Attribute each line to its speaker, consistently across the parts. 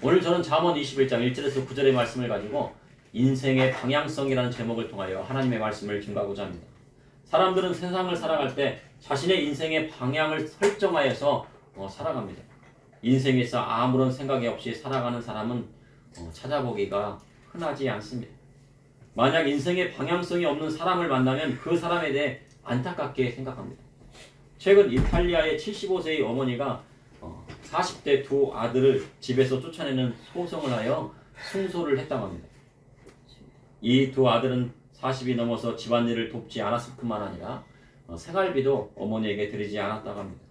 Speaker 1: 오늘 저는 잠언 21장 1절에서 9절의 말씀을 가지고 인생의 방향성이라는 제목을 통하여 하나님의 말씀을 증거하고자 합니다. 사람들은 세상을 살아갈 때 자신의 인생의 방향을 설정하여서 살아갑니다. 인생에서 아무런 생각이 없이 살아가는 사람은 찾아보기가 흔하지 않습니다. 만약 인생의 방향성이 없는 사람을 만나면 그 사람에 대해 안타깝게 생각합니다. 최근 이탈리아의 75세의 어머니가 40대 두 아들을 집에서 쫓아내는 소송을 하여 승소를 했다고 합니다. 이 두 아들은 40이 넘어서 집안일을 돕지 않았을 뿐만 아니라 생활비도 어머니에게 드리지 않았다고 합니다.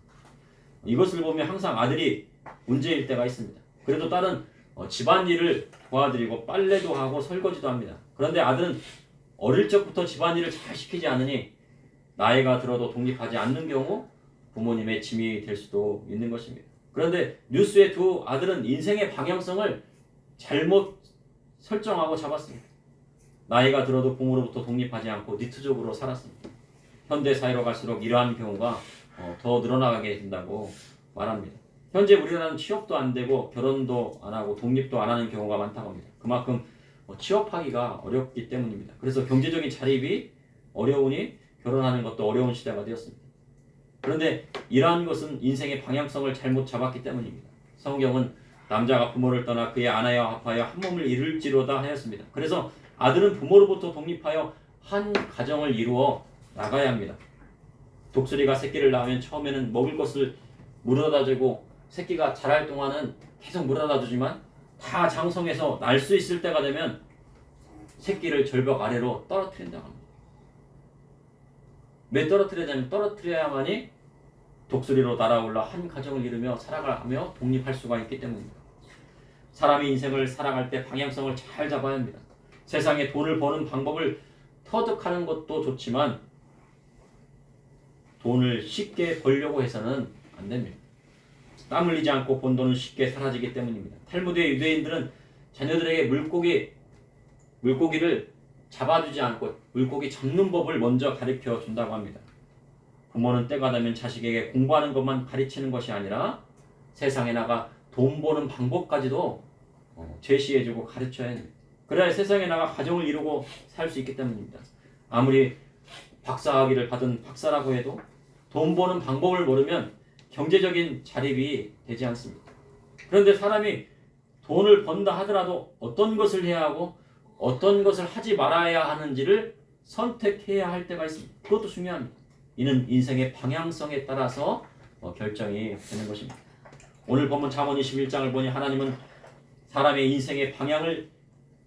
Speaker 1: 이것을 보면 항상 아들이 문제일 때가 있습니다. 그래도 딸은 집안일을 도와드리고 빨래도 하고 설거지도 합니다. 그런데 아들은 어릴 적부터 집안일을 잘 시키지 않으니 나이가 들어도 독립하지 않는 경우 부모님의 짐이 될 수도 있는 것입니다. 그런데 뉴스의 두 아들은 인생의 방향성을 잘못 설정하고 잡았습니다. 나이가 들어도 부모로부터 독립하지 않고 니트족으로 살았습니다. 현대 사회로 갈수록 이러한 경우가 더 늘어나게 된다고 말합니다. 현재 우리나라는 취업도 안 되고 결혼도 안 하고 독립도 안 하는 경우가 많다고 합니다. 그만큼 취업하기가 어렵기 때문입니다. 그래서 경제적인 자립이 어려우니 결혼하는 것도 어려운 시대가 되었습니다. 그런데 이러한 것은 인생의 방향성을 잘못 잡았기 때문입니다. 성경은 남자가 부모를 떠나 그의 아내와 합하여 한 몸을 이룰지로다 하였습니다. 그래서 아들은 부모로부터 독립하여 한 가정을 이루어 나가야 합니다. 독수리가 새끼를 낳으면 처음에는 먹을 것을 물어다 주고 새끼가 자랄 동안은 계속 물어다 주지만 다 장성해서 날 수 있을 때가 되면 새끼를 절벽 아래로 떨어뜨린다고 합니다. 왜 떨어뜨리냐면 떨어뜨려야만이 독수리로 날아올라 한 가정을 이루며 살아가며 독립할 수가 있기 때문입니다. 사람이 인생을 살아갈 때 방향성을 잘 잡아야 합니다. 세상에 돈을 버는 방법을 터득하는 것도 좋지만 돈을 쉽게 벌려고 해서는 안 됩니다. 땀 흘리지 않고 번 돈은 쉽게 사라지기 때문입니다. 탈무드의 유대인들은 자녀들에게 물고기를 잡아주지 않고 물고기 잡는 법을 먼저 가르쳐 준다고 합니다. 부모는 때가 되면 자식에게 공부하는 것만 가르치는 것이 아니라 세상에 나가 돈 버는 방법까지도 제시해주고 가르쳐야 합니다. 그래야 세상에 나가 가정을 이루고 살 수 있기 때문입니다. 아무리 박사학위를 받은 박사라고 해도 돈 버는 방법을 모르면 경제적인 자립이 되지 않습니다. 그런데 사람이 돈을 번다 하더라도 어떤 것을 해야 하고 어떤 것을 하지 말아야 하는지를 선택해야 할 때가 있습니다. 그것도 중요합니다. 이는 인생의 방향성에 따라서 결정이 되는 것입니다. 오늘 본문 잠언 21장을 보니 하나님은 사람의 인생의 방향을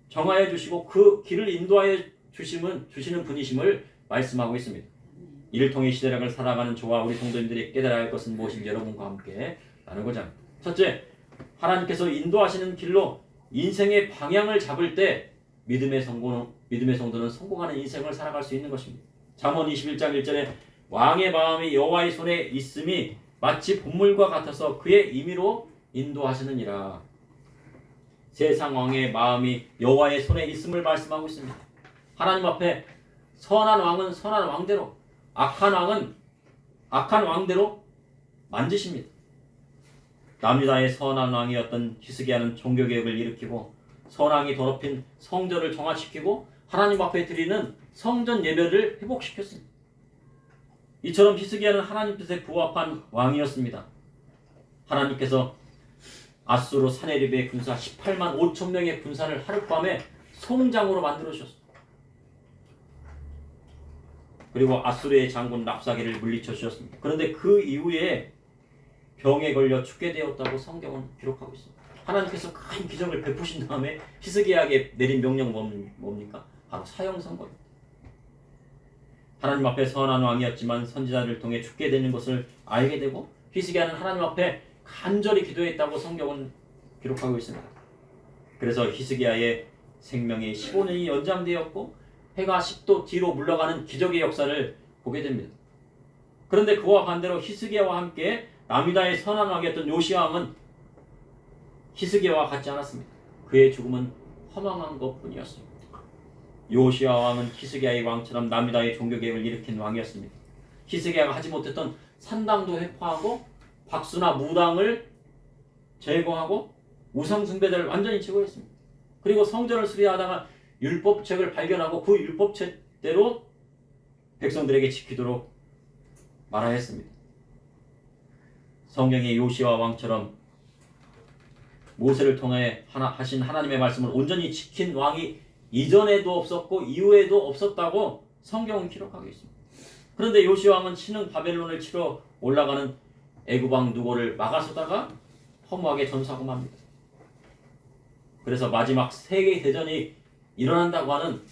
Speaker 1: 정하여 주시고 그 길을 인도하여 주시는 분이심을 말씀하고 있습니다. 이를 통해 시대락을 살아가는 저와 우리 성도님들이 깨달아야 할 것은 무엇인지 여러분과 함께 나누고자 합니다. 첫째, 하나님께서 인도하시는 길로 인생의 방향을 잡을 때 믿음의 성도는 성공하는 인생을 살아갈 수 있는 것입니다. 잠언 21장 1절에 왕의 마음이 여호와의 손에 있음이 마치 본물과 같아서 그의 임의로 인도하시느니라. 세상 왕의 마음이 여호와의 손에 있음을 말씀하고 있습니다. 하나님 앞에 선한 왕은 선한 왕대로, 악한 왕은 악한 왕대로 만지십니다. 남유다의 선한 왕이었던 히스기야는 종교개혁을 일으키고 선왕이 더럽힌 성전을 정화시키고 하나님 앞에 드리는 성전 예배를 회복시켰습니다. 이처럼 히스기야는 하나님 뜻에 부합한 왕이었습니다. 하나님께서 아수르 사네립의 군사 18만 5천 명의 군사를 하룻밤에 송장으로 만들어 주셨습니다. 그리고 아수르의 장군 랍사게를 물리쳐 주셨습니다. 그런데 그 이후에 병에 걸려 죽게 되었다고 성경은 기록하고 있습니다. 하나님께서 큰 기적을 베푸신 다음에 히스기야에게 내린 명령은 뭡니까? 바로 사형 선고입니다. 하나님 앞에 선한 왕이었지만 선지자를 통해 죽게 되는 것을 알게 되고 히스기야는 하나님 앞에 간절히 기도했다고 성경은 기록하고 있습니다. 그래서 히스기야의 생명이 15년이 연장되었고 해가 10도 뒤로 물러가는 기적의 역사를 보게 됩니다. 그런데 그와 반대로 히스기야와 함께 남유다의 선한 왕이었던 요시야 왕은 히스기야와 같지 않았습니다. 그의 죽음은 허망한 것뿐이었습니다. 요시야 왕은 히스기야의 왕처럼 남유다의 종교개혁을 일으킨 왕이었습니다. 히스기야가 하지 못했던 산당도 회파하고 박수나 무당을 제거하고 우상 숭배자를 완전히 제거했습니다. 그리고 성전을 수리하다가 율법책을 발견하고 그 율법책대로 백성들에게 지키도록 말하였습니다. 성경의 요시아 왕처럼 모세를 통해 하신 하나님의 말씀을 온전히 지킨 왕이 이전에도 없었고 이후에도 없었다고 성경은 기록하고 있습니다. 그런데 요시아 왕은 신흥 바벨론을 치러 올라가는 애굽 왕 누고를 막아서다가 허무하게 전사하고 맙니다. 그래서 마지막 세계 대전이 일어난다고 하는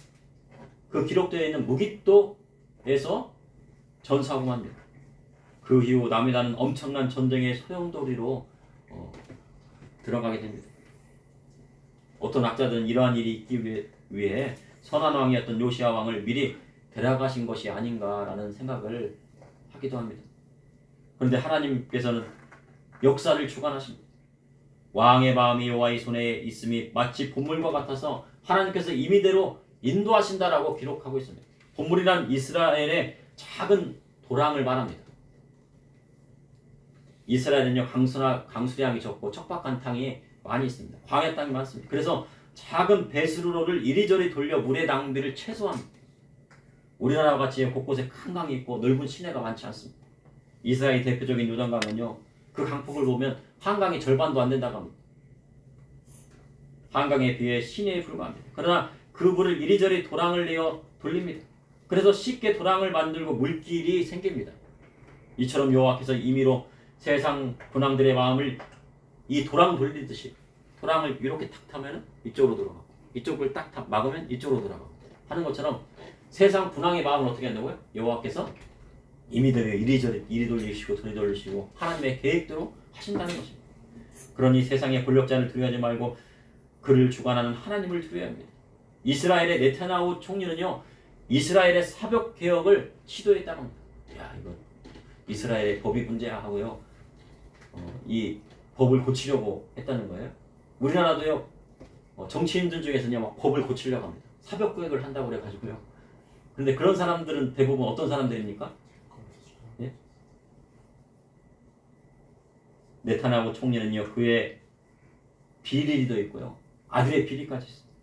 Speaker 1: 그 기록되어 있는 무깃도에서 전사하고 맙니다. 그 이후 남이라는 엄청난 전쟁의 소용돌이로 들어가게 됩니다. 어떤 학자들은 이러한 일이 있기 위해 선한 왕이었던 요시아 왕을 미리 데려가신 것이 아닌가라는 생각을 하기도 합니다. 그런데 하나님께서는 역사를 주관하십니다. 왕의 마음이 여호와의 손에 있음이 마치 본물과 같아서 하나님께서 임의대로 인도하신다라고 기록하고 있습니다. 본물이란 이스라엘의 작은 도랑을 말합니다. 이스라엘은요 강수량이 적고 척박한 땅이 많이 있습니다. 광야 땅이 많습니다. 그래서 작은 배수로를 이리저리 돌려 물의 낭비를 최소화합니다. 우리나라와 같이 곳곳에 큰 강이 있고 넓은 시내가 많지 않습니다. 이스라엘 대표적인 요단강은요 그 강폭을 보면 한강의 절반도 안 된다고 합니다. 한강에 비해 시내에 불과합니다. 그러나 그 물을 이리저리 도랑을 내어 돌립니다. 그래서 쉽게 도랑을 만들고 물길이 생깁니다. 이처럼 여호와께서 임의로 세상 군왕들의 마음을 이 도랑 돌리듯이 도랑을 이렇게 탁 타면 이쪽으로 돌아가고 이쪽을 딱 막으면 이쪽으로 돌아가고 하는 것처럼 세상 군왕의 마음을 어떻게 한다고요? 여호와께서 임의대로 이리저리 이리 돌리시고 저리 돌리시고 하나님의 계획대로 하신다는 것입니다. 그러니 세상의 권력자를 두려워하지 말고 그를 주관하는 하나님을 두려워야 합니다. 이스라엘의 네타냐후 총리는요 이스라엘의 사법 개혁을 시도했다고 합니다. 야 이거 이스라엘의 법이 문제야 하고요 이 법을 고치려고 했다는 거예요. 우리나라도요 정치인들 중에서는 막 법을 고치려고 합니다. 사법 개혁을 한다고 그래가지고요. 그런데 그런 사람들은 대부분 어떤 사람들입니까? 예? 네타냐후 총리는요 그의 비리도 있고요 아들의 비리까지 있습니다.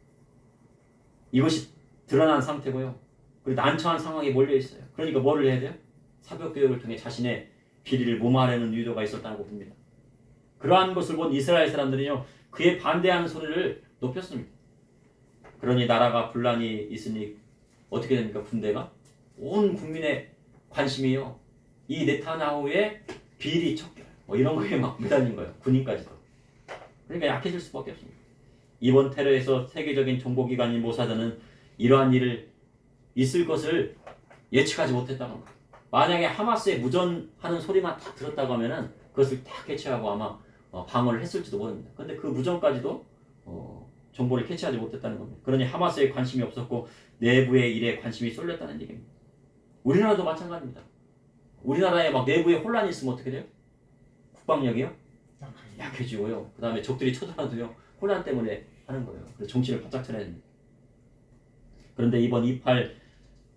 Speaker 1: 이것이 드러난 상태고요. 그리고 난처한 상황에 몰려 있어요. 그러니까 뭐를 해야 돼요? 사법 개혁을 통해 자신의 비리를 무마하려는 의도가 있었다고 봅니다. 그러한 것을 본 이스라엘 사람들은요 그에 반대하는 소리를 높였습니다. 그러니 나라가 분란이 있으니 어떻게 됩니까? 군대가 온 국민의 관심이요 이 네타냐후의 비리 척결 이런 거에 막 매달린 거예요. 군인까지도. 그러니까 약해질 수밖에 없습니다. 이번 테러에서 세계적인 정보기관인 모사드는 이러한 일을 있을 것을 예측하지 못했다는 거예요. 만약에 하마스에 무전하는 소리만 딱 들었다고 하면은 그것을 딱 캐치하고 아마 방어를 했을지도 모릅니다. 그런데 그 무전까지도 정보를 캐치하지 못했다는 겁니다. 그러니 하마스에 관심이 없었고 내부의 일에 관심이 쏠렸다는 얘기입니다. 우리나라도 마찬가지입니다. 우리나라에 막 내부에 혼란이 있으면 어떻게 돼요? 국방력이요? 약해지고요. 그 다음에 적들이 쳐들어와도요 혼란 때문에 하는 거예요. 그래서 정신을 바짝 차려야 됩니다. 그런데 이번 2.8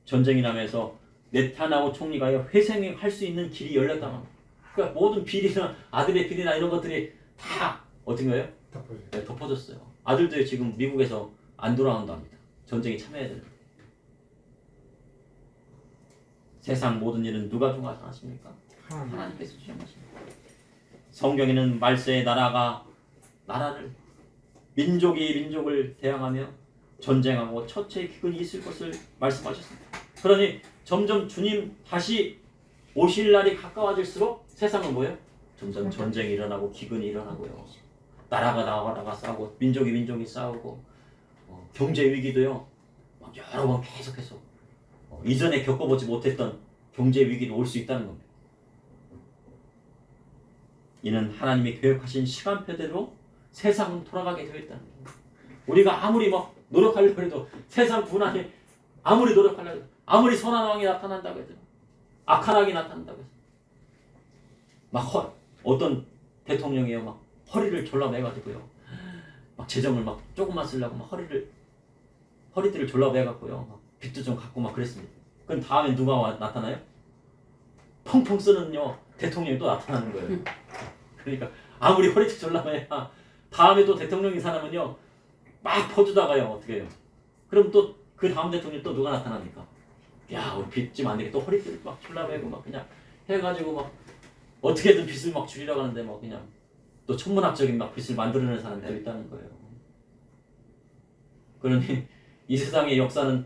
Speaker 1: 전쟁이 나면서 네타냐후 총리가 회생할 수 있는 길이 열렸다고 합니다. 그러니까 모든 비리나 아들의 비리나 이런 것들이 다 어떤 거예요? 네, 덮어졌어요. 아들도 지금 미국에서 안 돌아온답니다. 전쟁에 참여해야 됩니다. 세상 모든 일은 누가 중하십니까? 하나님께서 주장하십니다. 성경에는 말세의 나라를 민족이 민족을 대항하며 전쟁하고 처체의 기근이 있을 것을 말씀하셨습니다. 그러니 점점 주님 다시 오실 날이 가까워질수록 세상은 뭐예요? 점점 전쟁이 일어나고 기근이 일어나고요. 나라가 나라가 싸우고 민족이 싸우고 경제 위기도요. 막 여러 번 계속해서 이전에 겪어보지 못했던 경제 위기도 올 수 있다는 겁니다. 이는 하나님이 계획하신 시간표대로 세상은 돌아가게 되어 있다는 겁니다. 우리가 아무리 막 노력하려고 해도 세상 분한이 아무리 노력하려고 해도 아무리 선한 왕이 나타난다고 해도 악한 왕이 나타난다고 해서 막 어떤 대통령이요 막 허리를 졸라매가지고요 막 재정을 막 조금만 쓰려고 막 허리띠를 졸라매갖고요 막 빚도 좀 갚고 막 그랬습니다. 그럼 다음에 누가 나타나요? 펑펑 쓰는요 대통령이 또 나타나는 거예요. 그러니까 아무리 허리띠 졸라매야 다음에 또 대통령이 사람은요 막 퍼주다가요 어떻게 해요? 그럼 또 그 다음 대통령 또 누가 나타납니까? 야 우리 빚 좀 안 되게 또 허리띠를 막 졸라매고 막 그냥 해가지고 막 어떻게든 빚을 막 줄이려고 하는데 뭐 그냥 또 천문학적인 막 빚을 만들어내는 사람들이 있다는 거예요. 그러니 이 세상의 역사는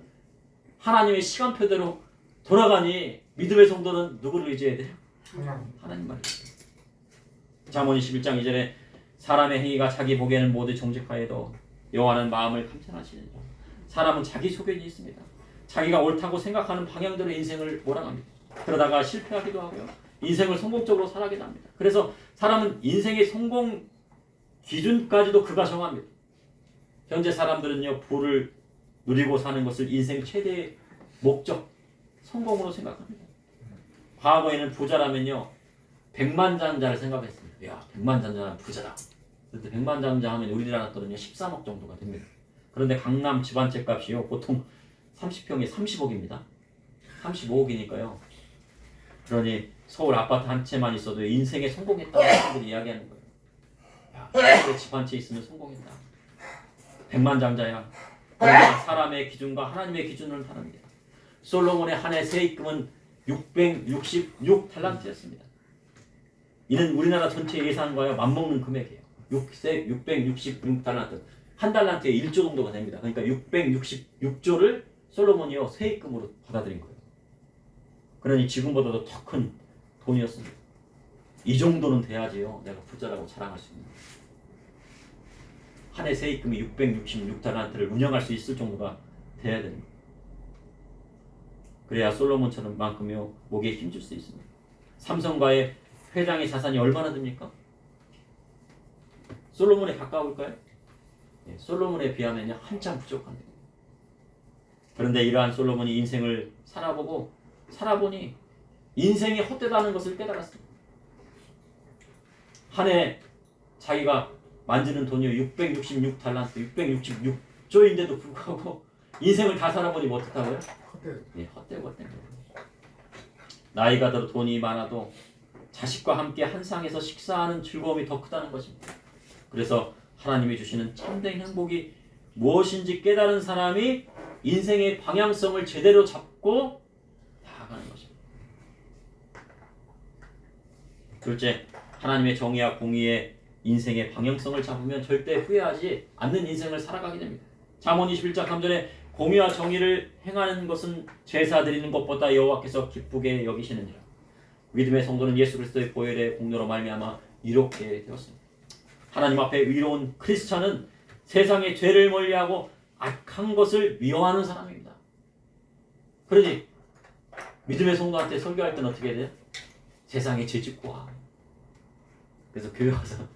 Speaker 1: 하나님의 시간표대로 돌아가니 믿음의 성도는 누구를 의지해야 돼요? 하나님 말이에요. 잠언 21장 2절에 사람의 행위가 자기 보기에는 모두 정직하여도 여호와는 마음을 감찰하시느니라. 사람은 자기 소견이 있습니다. 자기가 옳다고 생각하는 방향대로 인생을 몰아갑니다. 그러다가 실패하기도 하고요. 인생을 성공적으로 살아가기도 합니다. 그래서 사람은 인생의 성공 기준까지도 그가 정합니다. 현재 사람들은요 부를 누리고 사는 것을 인생 최대의 목적, 성공으로 생각합니다. 과거에는 부자라면요 백만장자를 생각했습니다. 야 백만장자는 부자다. 그런데 백만장자 하면 우리나라 돈은요 13억 정도가 됩니다. 그런데 강남 집 한 채 값이요 보통 30평에 30억입니다. 35억이니까요. 그러니 서울 아파트 한 채만 있어도 인생에 성공했다고 사람들이 이야기하는 거예요. 야, 서울에 집 한 채 있으면 성공했다. 백만장자야. 그러나 사람의 기준과 하나님의 기준은 다릅니다. 솔로몬의 한 해 세입금은 666달란트였습니다. 이는 우리나라 전체 예산과요 맞먹는 금액이에요. 666달란트. 한 달란트에 1조 정도가 됩니다. 그러니까 666조를 솔로몬이요 세입금으로 받아들인 거예요. 그러니 지금보다도 더 큰 돈이었습니다. 이 정도는 돼야지요 내가 부자라고 자랑할 수 있는 거예요. 한 해 세입금이 666달란트를 운영할 수 있을 정도가 돼야 되는 거예요. 그래야 솔로몬처럼 만큼요 목에 힘줄 수 있습니다. 삼성과의 회장의 자산이 얼마나 됩니까? 솔로몬에 가까울까요? 네, 솔로몬에 비하면 한참 부족합니다. 그런데 이러한 솔로몬이 인생을 살아보니 인생이 헛되다는 것을 깨달았습니다. 한 해 자기가 만지는 돈이 666달란트, 666조인데도 불구하고 인생을 다 살아보니 어떻다고요? 헛되고 헛된 거예요. 나이가 들어 돈이 많아도 자식과 함께 한 상에서 식사하는 즐거움이 더 크다는 것입니다. 그래서 하나님이 주시는 참된 행복이 무엇인지 깨달은 사람이 인생의 방향성을 제대로 잡고 나아가는 것입니다. 둘째, 하나님의 정의와 공의의 인생의 방향성을 잡으면 절대 후회하지 않는 인생을 살아가게 됩니다. 잠언 21장 3절에 공의와 정의를 행하는 것은 제사 드리는 것보다 여호와께서 기쁘게 여기시느니라. 믿음의 성도는 예수 그리스도의 보혈의 공로로 말미암아 이렇게 되었습니다. 하나님 앞에 의로운 크리스찬은 세상의 죄를 멀리하고 악한 것을 미워하는 사람입니다. 그러니 믿음의 성도한테 설교할 때는 어떻게 돼요? 세상에 죄 짓고 와. 그래서 교회 와서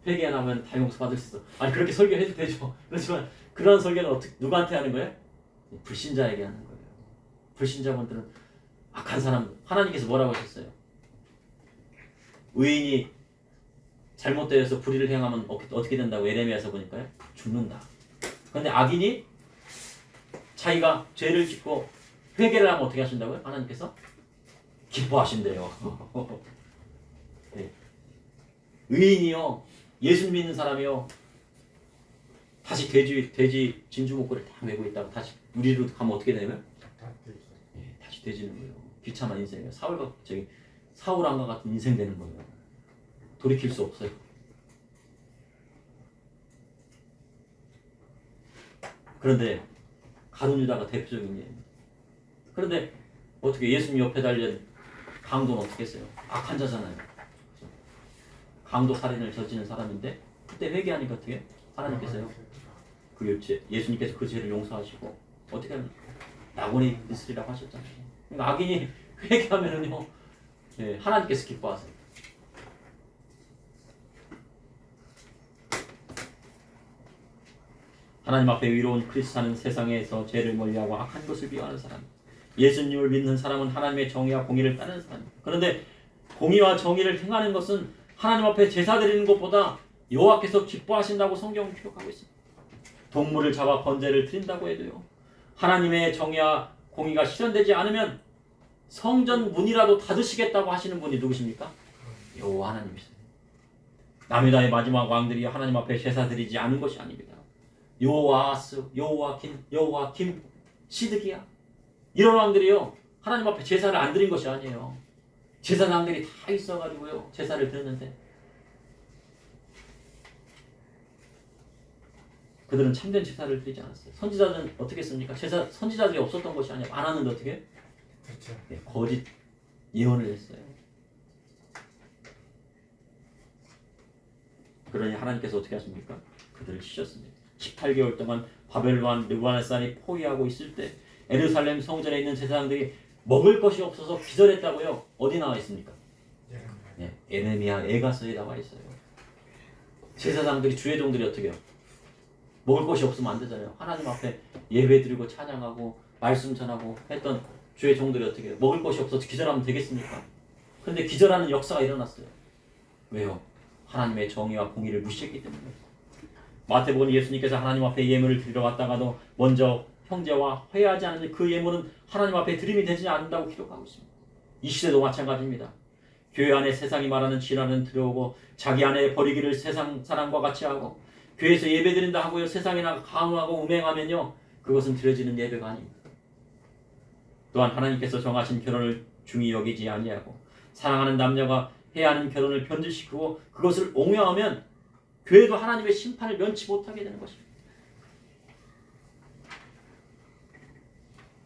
Speaker 1: 회개 안 하면 다 용서받을 수 있어. 아니 그렇게 설교해도 되죠. 그렇지만 그런 설교는 어떻게 누구한테 하는 거예요? 불신자에게 하는 거예요. 불신자분들은 악한 사람, 하나님께서 뭐라고 하셨어요? 의인이 잘못되어서 불의를 행하면 어떻게 된다고 에레미야서 보니까요? 죽는다. 그런데 악인이 자기가 죄를 짓고 회개를 하면 어떻게 하신다고요? 하나님께서 기뻐하신대요. 네. 의인이요, 예수 믿는 사람이요, 다시 돼지 진주 목걸이를 다 메고 있다가 다시 우리로 가면 어떻게 되냐면 다시 돼지는 거예요. 비참한 인생이에요. 사울왕과 같은 인생 되는 거예요. 돌이킬 수 없어요. 그런데 가룟 유다가 대표적인 예입니다. 그런데 어떻게 예수님 옆에 달린 강도는 어떻게 했어요? 악한 자잖아요. 강도 살인을 저지른 사람인데 그때 회개하니까 어떻게 하나님께서요? 예수님께서 그 죄를 용서하시고 어떻게 합니까? 낙원에 있으리라고 하셨잖아요. 그러니까 악인이 회개하면은요, 네, 하나님께서 기뻐하세요. 하나님 앞에 의로운 크리스찬은 세상에서 죄를 멀리하고 악한 것을 미워하는 사람. 예수님을 믿는 사람은 하나님의 정의와 공의를 따르는 사람입니다. 그런데 공의와 정의를 행하는 것은 하나님 앞에 제사 드리는 것보다 여호와께서 기뻐하신다고 성경은 기록하고 있습니다. 동물을 잡아 번제를 드린다고 해도요, 하나님의 정의와 공의가 실현되지 않으면 성전 문이라도 닫으시겠다고 하시는 분이 누구십니까? 여호와 하나님이세요. 남유다의 마지막 왕들이 하나님 앞에 제사 드리지 않은 것이 아닙니다. 요아스, 요아킴, 시드기야 이런 왕들이요 하나님 앞에 제사를 안 드린 것이 아니에요. 제사장들이 다 있어가지고요 제사를 드렸는데 그들은 참된 제사를 드리지 않았어요. 선지자들은 어떻게 했습니까? 선지자들이 없었던 것이 아니라 많았는데 어떻게?
Speaker 2: 그렇죠.
Speaker 1: 네, 거짓 예언을 했어요. 그러니 하나님께서 어떻게 하십니까? 그들을 치셨습니다. 18개월 동안 바벨론 느부갓네살이 포위하고 있을 때 예루살렘 성전에 있는 제사장들이 먹을 것이 없어서 기절했다고요. 어디 나와 있습니까? 네, 예레미야 애가서에 나와 있어요. 제사장들이 주의 종들이 어떻게 해요? 먹을 것이 없으면 안 되잖아요. 하나님 앞에 예배드리고 찬양하고 말씀 전하고 했던 주의 종들이 어떻게 해요? 먹을 것이 없어서 기절하면 되겠습니까? 그런데 기절하는 역사가 일어났어요. 왜요? 하나님의 정의와 공의를 무시했기 때문에. 마태복음 예수님께서 하나님 앞에 예물을 드리러 왔다가도 먼저 형제와 회개하지 않는 그 예물은 하나님 앞에 드림이 되지 않는다고 기록하고 있습니다. 이 시대도 마찬가지입니다. 교회 안에 세상이 말하는 진화는 들어오고 자기 안에 버리기를 세상 사람과 같이 하고 교회에서 예배드린다 하고요 세상이나 강요하고 음행하면요 그것은 드려지는 예배가 아닙니다. 또한 하나님께서 정하신 결혼을 중히 여기지 아니하고 사랑하는 남녀가 해야 하는 결혼을 변질시키고 그것을 옹호하면 교회도 하나님의 심판을 면치 못하게 되는 것입니다.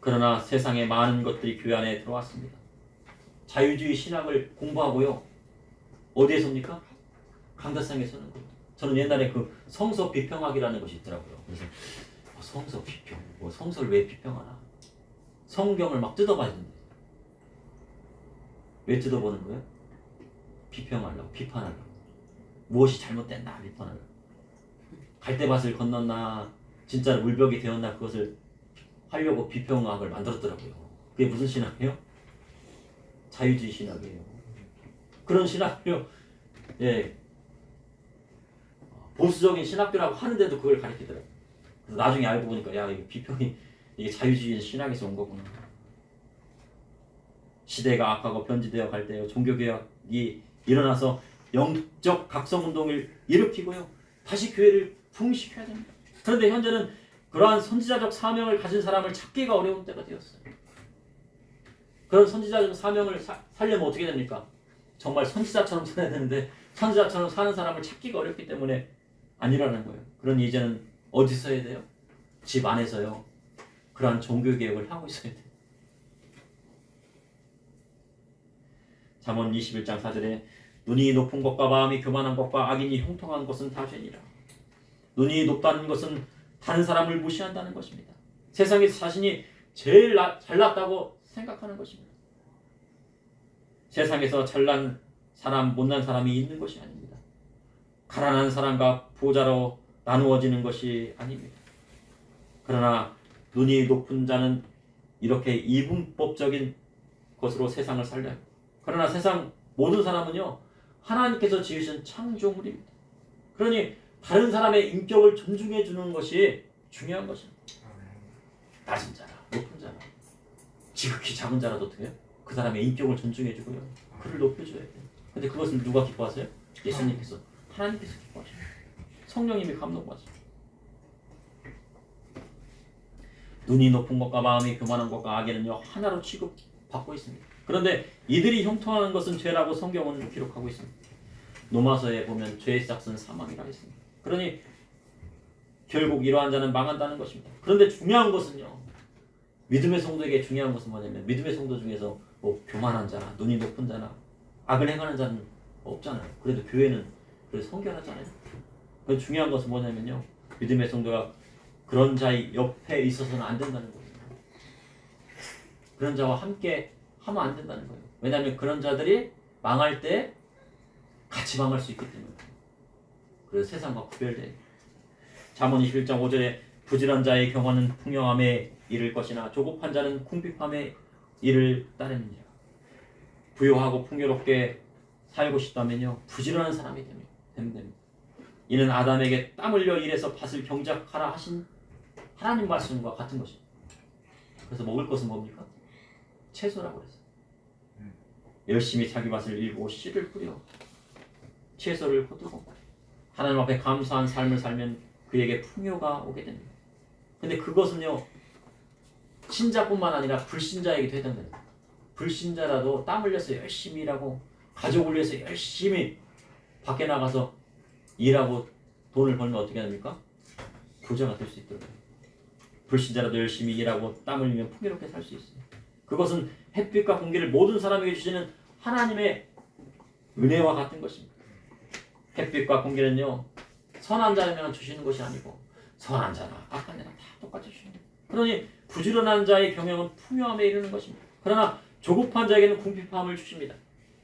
Speaker 1: 그러나 세상에 많은 것들이 교회 안에 들어왔습니다. 자유주의 신학을 공부하고요. 어디에서입니까? 강다상에서는. 저는 옛날에 그 성서 비평학이라는 것이 있더라고요. 그래서 성서 비평, 성서를 왜 비평하나? 성경을 막 뜯어봐야 됩니다. 왜 뜯어보는 거예요? 비평하려고, 비판하려고. 무엇이 잘못됐나 비판하려고. 갈대밭을 건넜나 진짜로 물벽이 되었나 그것을 하려고 비평학을 만들었더라고요. 그게 무슨 신학이에요? 자유주의 신학이에요. 그런 신학이요. 예. 보수적인 신학교라고 하는데도 그걸 가르치더라고요. 그래서 나중에 알고 보니까 야 이게 비평이 이게 자유주의 신학에서 온 거구나. 시대가 악하고 변질되어 갈 때요 종교개혁이 일어나서 영적 각성운동을 일으키고요 다시 교회를 부흥시켜야 됩니다. 그런데 현재는 그러한 선지자적 사명을 가진 사람을 찾기가 어려운 때가 되었어요. 그런 선지자적 사명을 살려면 어떻게 됩니까? 정말 선지자처럼 살아야 되는데 선지자처럼 사는 사람을 찾기가 어렵기 때문에 안 일어나는 거예요. 그러니 이제는 어디서 해야 돼요? 집 안에서요. 그러한 종교개혁을 하고 있어야 돼요. 잠언 21장 4절에 눈이 높은 것과 마음이 교만한 것과 악인이 형통한 것은 다 죄니라. 눈이 높다는 것은 다른 사람을 무시한다는 것입니다. 세상에서 자신이 제일 잘났다고 생각하는 것입니다. 세상에서 잘난 사람, 못난 사람이 있는 것이 아닙니다. 가난한 사람과 부자로 나누어지는 것이 아닙니다. 그러나 눈이 높은 자는 이렇게 이분법적인 것으로 세상을 살려요. 그러나 세상 모든 사람은요 하나님께서 지으신 창조물입니다. 그러니 다른 사람의 인격을 존중해 주는 것이 중요한 것입니다. 낮은 자라 높은 자라 지극히 작은 자라도 어떻게 해요? 그 사람의 인격을 존중해 주고요 그를 높여줘야 돼요. 근데 그것을 누가 기뻐하세요? 예수님께서, 하나님께서 기뻐하십니다. 성령님이 감동받습니다. 눈이 높은 것과 마음이 교만한 것과 악에는요 하나로 취급받고 있습니다. 그런데 이들이 형통하는 것은 죄라고 성경은 기록하고 있습니다. 로마서에 보면 죄의 싹은 사망이라 했습니다. 그러니 결국 이러한 자는 망한다는 것입니다. 그런데 중요한 것은요 믿음의 성도에게 중요한 것은 뭐냐면 믿음의 성도 중에서 뭐 교만한 자나 눈이 높은 자나 악을 행하는 자는 없잖아요. 그래도 교회는 그래도 성결하잖아요. 그래서 중요한 것은 뭐냐면요 믿음의 성도가 그런 자의 옆에 있어서는 안 된다는 거예요. 그런 자와 함께 하면 안 된다는 거예요. 왜냐하면 그런 자들이 망할 때 같이 망할 수 있기 때문에. 그래서 세상과 구별돼요. 잠언 21장 5절에 부지런 자의 경화는 풍요함에 이를 것이나 조급한 자는 궁핍함에 이를 따르느니라. 부유하고 풍요롭게 살고 싶다면요 부지런한 사람이 되면 됩니다. 이는 아담에게 땀 흘려 일해서 밭을 경작하라 하신 하나님 말씀과 같은 것입니다. 그래서 먹을 것은 뭡니까? 채소라고 그랬어요. 열심히 자기 밭을 일고 씨를 뿌려 채소를 거두고 하나님 앞에 감사한 삶을 살면 그에게 풍요가 오게 됩니다. 근데 그것은요, 신자뿐만 아니라 불신자에게도 해당됩니다. 불신자라도 땀 흘려서 열심히 일하고 가족을 위해서 열심히 밖에 나가서 일하고 돈을 벌면 어떻게 합니까? 부자가 될 수 있더라고요. 불신자라도 열심히 일하고 땀 흘리면 풍요롭게 살 수 있어요. 그것은 햇빛과 공기를 모든 사람에게 주시는 하나님의 은혜와 같은 것입니다. 햇빛과 공기는요, 선한 자에만 주시는 것이 아니고 선한 자나 악한 자나 다 똑같이 주시는 거예요. 그러니 부지런한 자의 경영은 풍요함에 이르는 것입니다. 그러나 조급한 자에게는 궁핍함을 주십니다.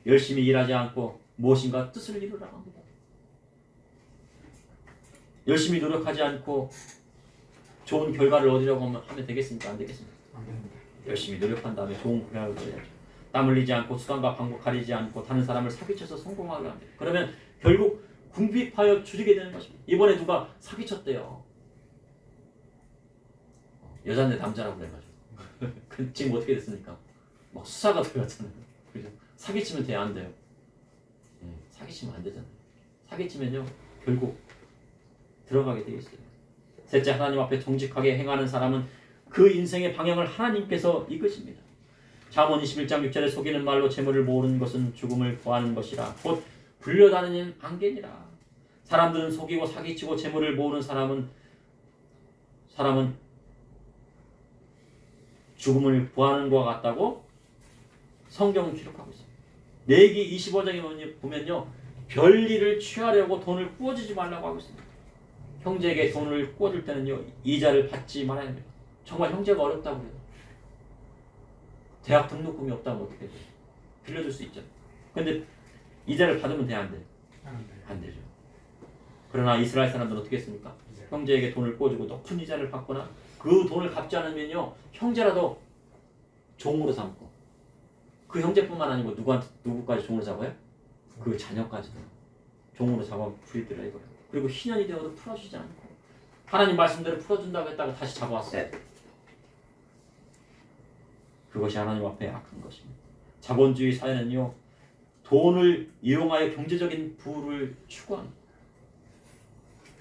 Speaker 1: 열심히 일하지 않고 무엇인가 뜻을 이루라고 합니다. 열심히 노력하지 않고 좋은 결과를 얻으려고 하면 되겠습니까? 안 되겠습니까? 열심히 노력한 다음에 좋은 결과를 얻어야죠. 땀 흘리지 않고 수단과 방법 가리지 않고 다른 사람을 사기쳐서 성공하게 합니다. 그러면 결국 궁핍하여 줄이게 되는 것입니다. 이번에 누가 사기쳤대요. 여자인데 남자라고 그래가지고 지금 어떻게 됐습니까? 막 수사가 들어갔잖아요. 그죠? 사기치면 돼요, 안 돼요? 사기치면 안 되잖아요. 사기치면요, 결국 들어가게 되어 있어요. 셋째, 하나님 앞에 정직하게 행하는 사람은 그 인생의 방향을 하나님께서 이끄십니다. 잠언 21장 6절에 속이는 말로 재물을 모으는 것은 죽음을 구하는 것이라 곧 불려다니는 안개니라. 사람들은 속이고 사기치고 재물을 모으는 사람은 죽음을 구하는 것과 같다고 성경은 기록하고 있습니다. 레위기 25장에 보면요, 별일을 취하려고 돈을 꾸어주지 말라고 하고 있습니다. 형제에게 돈을 꾸어줄 때는요, 이자를 받지 말아야 합니다. 정말 형제가 어렵다고 그래요. 대학 등록금이 없다면 어떻게 돼요? 빌려줄 수 있죠. 근데 이자를 받으면 돼요, 안 돼요? 안 되죠. 그러나 이스라엘 사람들은 어떻게 했습니까? 형제에게 돈을 꾸어주고 높은 이자를 받거나 그 돈을 갚지 않으면요, 형제라도 종으로 삼고, 그 형제뿐만 아니고 누구까지 종으로 잡아요? 그 자녀까지도 종으로 잡아 부리더라 이거예요. 그리고 희년이 되어도 풀어주지 않고 하나님 말씀대로 풀어준다고 했다가 다시 잡아왔어요. 그것이 하나님 앞에 악한 것입니다. 자본주의 사회는요, 돈을 이용하여 경제적인 부를 추구합니다.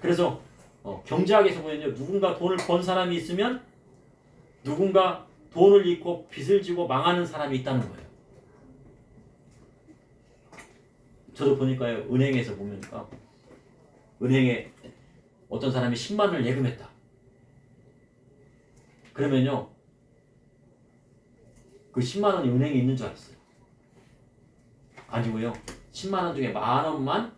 Speaker 1: 그래서 경제학에서 보면요, 누군가 돈을 번 사람이 있으면 누군가 돈을 잃고 빚을 지고 망하는 사람이 있다는 거예요. 저도 보니까요, 은행에서 보니까 은행에 어떤 사람이 10만 원을 예금했다. 그러면요, 그 10만 원이 은행에 있는 줄 알았어요. 아니고요, 10만 원 중에 만 원만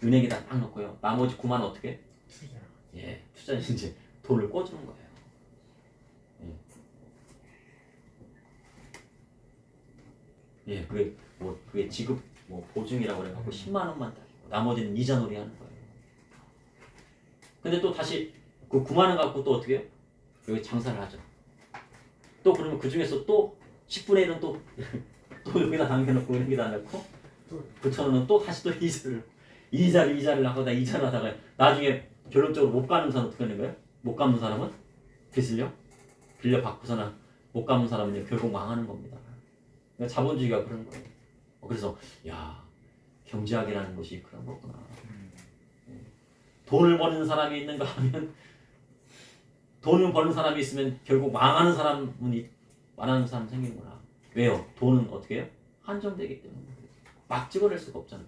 Speaker 1: 은행에다 딱 넣고요, 나머지 9만 원 어떻게? 투자 이제 돈을 꿔주는 거예요. 그게 지급 보증이라고 그래갖고 10만 원만 따지고 나머지는 이자놀이 하는 거예요. 근데 또 다시 그 9만 원 갖고 또 어떻게 해요? 여기 장사를 하죠. 또 그러면 그 중에서 또 10분의 1은 또 여기다 남겨놓고 여기다 넣고 9천 원은 또 다시 또 이자를 하다가 이자를 하다가 나중에 결론적으로 못 갚는 사람은 어떻게 하는 거예요? 못 갚는 사람은 빚을요? 빌려 받고서나 못 갚는 사람은 결국 망하는 겁니다. 그러니까 자본주의가 그런 거예요. 그래서 경제학이라는 것이 그런 거구나. 돈을 버는 사람이 있는가 하면 돈을 버는 사람이 있으면 결국 망하는 사람은 생기는구나. 왜요? 돈은 어떻게 해요? 한정되기 때문에 막 찍어낼 수가 없잖아요.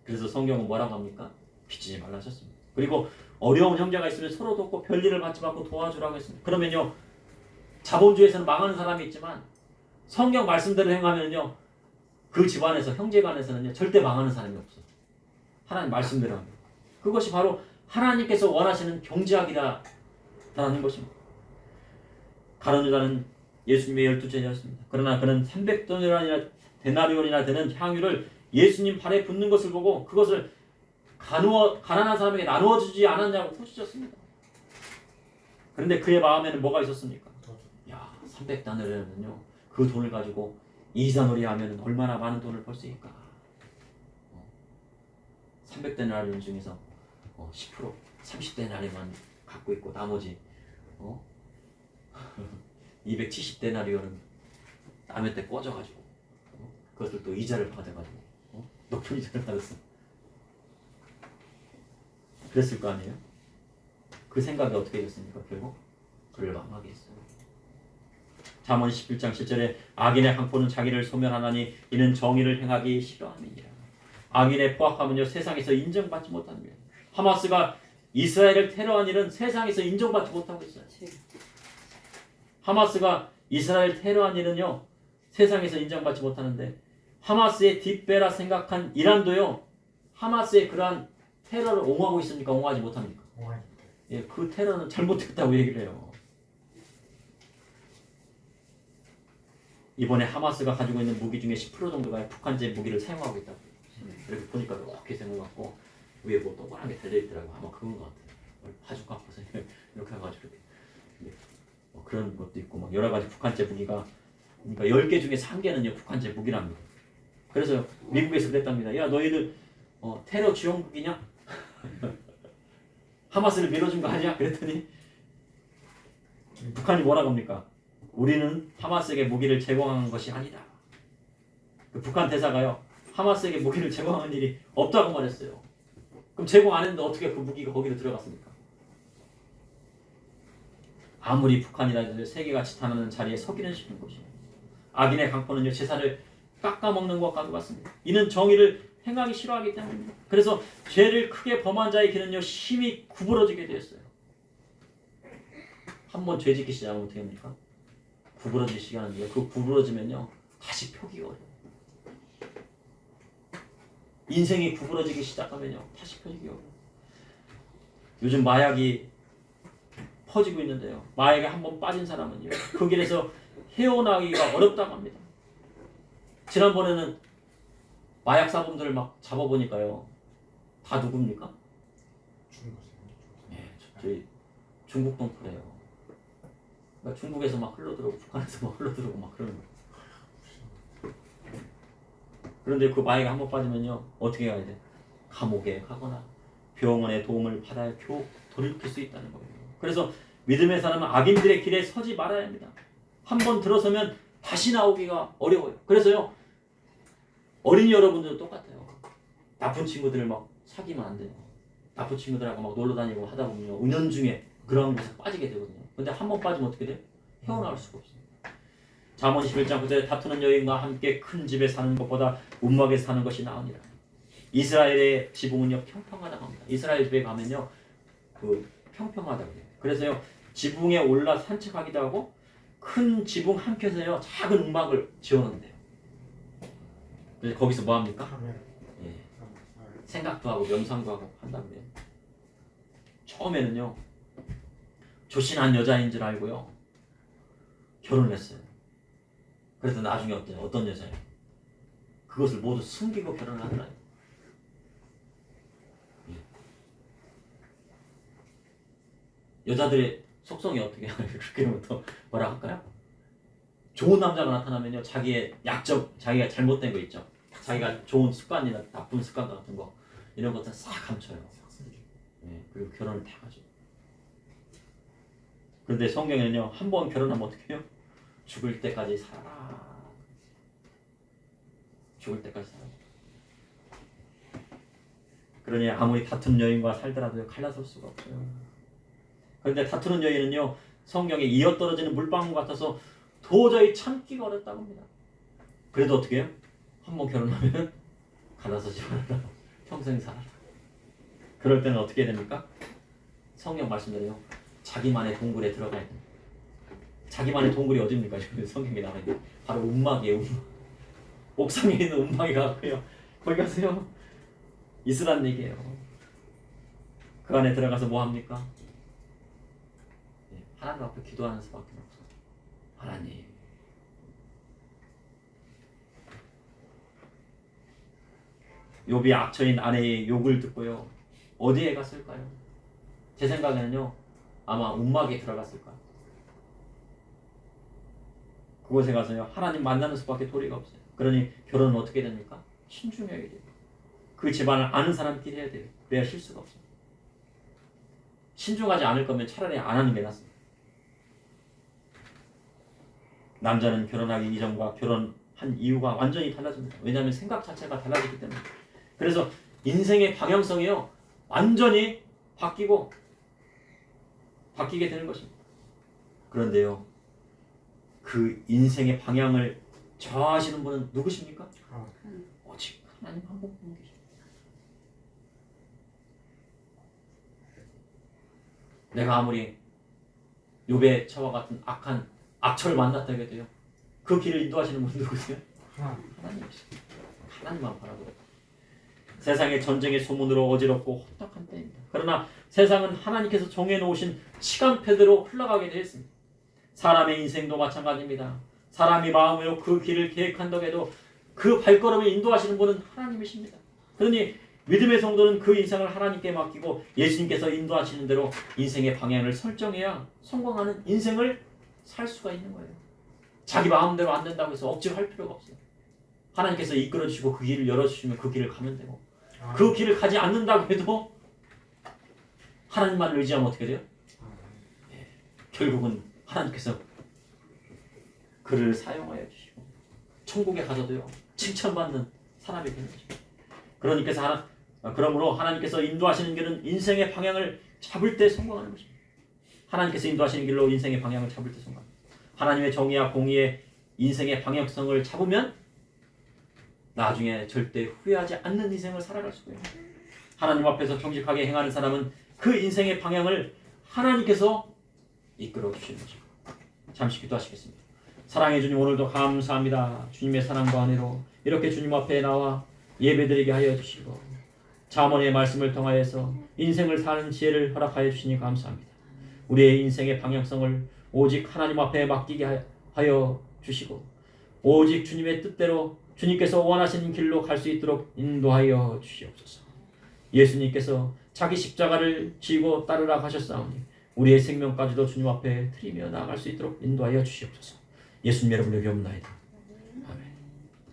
Speaker 1: 그래서 성경은 뭐라고 합니까? 빚지지 말라 하셨습니다. 그리고 어려운 형제가 있으면 서로 돕고 별일을 받지 말고 도와주라고 했습니다. 그러면요, 자본주의에서는 망하는 사람이 있지만 성경 말씀대로 행하면요, 그 집안에서 형제간에서는요 절대 망하는 사람이 없어요. 하나님 말씀대로 합니다. 그것이 바로 하나님께서 원하시는 경제학이라는 것입니다. 가룟 유다는 예수님의 12제자였습니다. 그러나 그는 300데나리온이나 되는 향유를 예수님 발에 붓는 것을 보고 그것을 가난한 사람에게 나누어 주지 않았냐고 꾸짖었습니다. 그런데 그의 마음에는 뭐가 있었습니까? 300데나리온은요, 그 돈을 가지고 이자놀이 하면 얼마나 많은 돈을 벌 수 있을까? 300데나리온 중에서 10%, 30데나리온만 갖고 있고 나머지 270데나리온은 남의 때 꿔져가지고 그것을 또 이자를 받아가지고 높은 위치를 받았어. 그랬을 거 아니에요? 그 생각이 어떻게 됐습니까? 결국 그를 망하게 했어요. 잠언 11장 7절에 악인의 강포는 자기를 소멸하나니 이는 정의를 행하기 싫어함이니라. 악인의 포악함은요 세상에서 인정받지 못합니다. 하마스가 이스라엘을 테러한 일은 세상에서 인정받지 못하고 있어요. 하마스가 이스라엘 테러한 일은요 세상에서 인정받지 못하는데 하마스의 뒷배라 생각한 이란도요 하마스의 그러한 테러를 옹호하고 있습니까? 옹호하지 못합니까? 예, 그 테러는 잘못됐다고 얘기를 해요. 이번에 하마스가 가지고 있는 무기 중에 10% 정도가 북한제 무기를 사용하고 있다고. 이렇게 보니까 이렇게 생각갖고 위에 뭐 동그란 게 달려있더라고. 아마 그건 것 같아요. 바둑 깎아서 이렇게 해가지고 뭐 그런 것도 있고 막 여러 가지 북한제 무기가 그러니까 10개 중에 3개는요 북한제 무기랍니다. 그래서 미국에서 그랬답니다. 야 너희들 테러 지원국이냐? 하마스를 밀어준 거 아니야? 그랬더니 북한이 뭐라고 합니까? 우리는 하마스에게 무기를 제공한 것이 아니다. 그 북한 대사가요 하마스에게 무기를 제공한 일이 없다고 말했어요. 그럼 제공 안 했는데 어떻게 그 무기가 거기로 들어갔습니까? 아무리 북한이라도 세계가 지탄하는 자리에 서기는 싫은 것이에요. 악인의 강포는요 제사를 깎아먹는 것과 같습니다. 이는 정의를 행하기 싫어하기 때문입니다. 그래서 죄를 크게 범한 자의 길은요 심히 구부러지게 되었어요. 한번 죄 짓기 시작하면 어떻게 합니까? 구부러지기 시작하는데 그 구부러지면요 다시 펴기가 어려워요. 인생이 구부러지기 시작하면요 다시 펴지기가 어려워요. 요즘 마약이 퍼지고 있는데요. 마약에 한번 빠진 사람은요 그 길에서 헤어나기가 어렵다고 합니다. 지난번에는 마약 사범들을 막 잡아보니까요 다 누굽니까? 예, 저희 중국 동포래요. 그러니까 중국에서 막 흘러들어오고 북한에서 막 흘러들어오고 막 그러는 거예요. 그런데 그 마약에 한번 빠지면요 어떻게 해야 돼? 감옥에 가거나 병원의 도움을 받아야 겨우 돌이킬 수 있다는 거예요. 그래서 믿음의 사람은 악인들의 길에 서지 말아야 합니다. 한번 들어서면 다시 나오기가 어려워요. 그래서요 어린이 여러분들도 똑같아요. 나쁜 친구들을 막 사귀면 안 돼요. 나쁜 친구들하고 막 놀러 다니고 하다 보면요 은연중에 그런 곳에 빠지게 되거든요. 근데 한번 빠지면 어떻게 돼요? 헤어나올 수가 없습니다. 잠언 11장 9절에 다투는 여인과 함께 큰 집에 사는 것보다 움막에 사는 것이 나으니라. 이스라엘의 지붕은요 평평하다고 합니다. 이스라엘 집에 가면요 그 평평하다고 해요. 그래서요 지붕에 올라 산책하기도 하고 큰 지붕 한켠에요 작은 움막을 지어놓는데요. 그래서 거기서 뭐 합니까? 예, 생각도 하고 명상도 하고 한다고 해요. 처음에는요 조신한 여자인 줄 알고요 결혼을 했어요. 그래서 나중에 어때요? 어떤 여자예요? 그것을 모두 숨기고 결혼을 하더라고요. 여자들의 속성이 어떻게 그렇게 하면 또 뭐라 할까요? 좋은 남자가 나타나면요 자기의 약점, 자기가 잘못된 거 있죠. 자기가 좋은 습관이나 나쁜 습관 같은 거 이런 것들 싹 감춰요. 네, 그리고 결혼을 다 하죠. 그런데 성경에는요 한 번 결혼하면 어떻게 해요? 죽을 때까지 살아. 죽을 때까지 살아. 그러니 아무리 다툰 여인과 살더라도 갈라설 수가 없어요. 그런데 다투는 여인은요 성경에 이어떨어지는 물방울 같아서 도저히 참기가 어렵다고 합니다. 그래도 어떻게 해요? 한번 결혼하면 갈라서지 말아라. 평생 살아라. 그럴 때는 어떻게 해야 됩니까? 성경 말씀대로요 자기만의 동굴에 들어가야 됩니다. 자기만의 동굴이 어디입니까? 지금 성경에 나와 있는 바로 움막이에요. 움막. 옥상에 있는 움막이 가고요 거기 가서요 있으란 얘기예요. 그 안에 들어가서 뭐 합니까? 하나님 앞에 기도하는 수밖에 없어요. 하나님 욥이 악처인 아내의 욕을 듣고요 어디에 갔을까요? 제 생각에는요 아마 움막에 들어갔을 거예요. 그곳에 가서요 하나님 만나는 수밖에 도리가 없어요. 그러니 결혼은 어떻게 됩니까? 신중해야 돼요. 그 집안을 아는 사람끼리 해야 돼요. 그래야 실수가 없어요. 신중하지 않을 거면 차라리 안 하는 게 낫습니다. 남자는 결혼하기 이전과 결혼한 이유가 완전히 달라집니다. 왜냐하면 생각 자체가 달라지기 때문에 그래서 인생의 방향성이요 완전히 바뀌게 되는 것입니다. 그런데요, 그 인생의 방향을 정하시는 분은 누구십니까? 오직 하나님 한 분뿐 계십니다. 내가 아무리 욥의 처와 같은 악한 악처를 만났다 해도요, 그 길을 인도하시는 분 누구세요? 하나님이십니다. 하나님만 바라보고. 세상의 전쟁의 소문으로 어지럽고 혼탁한 때입니다. 그러나 세상은 하나님께서 정해놓으신 시간표대로 흘러가게 되어 있습니다. 사람의 인생도 마찬가지입니다. 사람이 마음으로 그 길을 계획한다고 해도 그 발걸음을 인도하시는 분은 하나님이십니다. 그러니 믿음의 성도는 그 인생을 하나님께 맡기고 예수님께서 인도하시는 대로 인생의 방향을 설정해야 성공하는 인생을 살 수가 있는 거예요. 자기 마음대로 안 된다고 해서 억지로 할 필요가 없어요. 하나님께서 이끌어주시고 그 길을 열어주시면 그 길을 가면 되고, 그 길을 가지 않는다고 해도 하나님만 의지하면 어떻게 돼요? 결국은 하나님께서 그를 사용하여 주시고 천국에 가서도요 칭찬받는 사람이 되는 거죠. 그러므로 하나님께서 인도하시는 길은 인생의 방향을 잡을 때 성공하는 것입니다. 하나님께서 인도하시는 길로 인생의 방향을 잡을 때 성공합니다. 하나님의 정의와 공의의 인생의 방향성을 잡으면 나중에 절대 후회하지 않는 인생을 살아갈 수가 있습니다. 하나님 앞에서 정직하게 행하는 사람은 그 인생의 방향을 하나님께서 이끌어 주시는 것입니다. 잠시 기도하시겠습니다. 사랑해 주님, 오늘도 감사합니다. 주님의 사랑과 은혜로 이렇게 주님 앞에 나와 예배드리게 하여 주시고 잠언의 말씀을 통하여서 인생을 사는 지혜를 허락하여 주시니 감사합니다. 우리의 인생의 방향성을 오직 하나님 앞에 맡기게 하여 주시고 오직 주님의 뜻대로 주님께서 원하시는 길로 갈 수 있도록 인도하여 주시옵소서. 예수님께서 자기 십자가를 지고 따르라 하셨사오니 우리의 생명까지도 주님 앞에 드리며 나아갈 수 있도록 인도하여 주시옵소서. 예수님 여러분의 기옵나이다.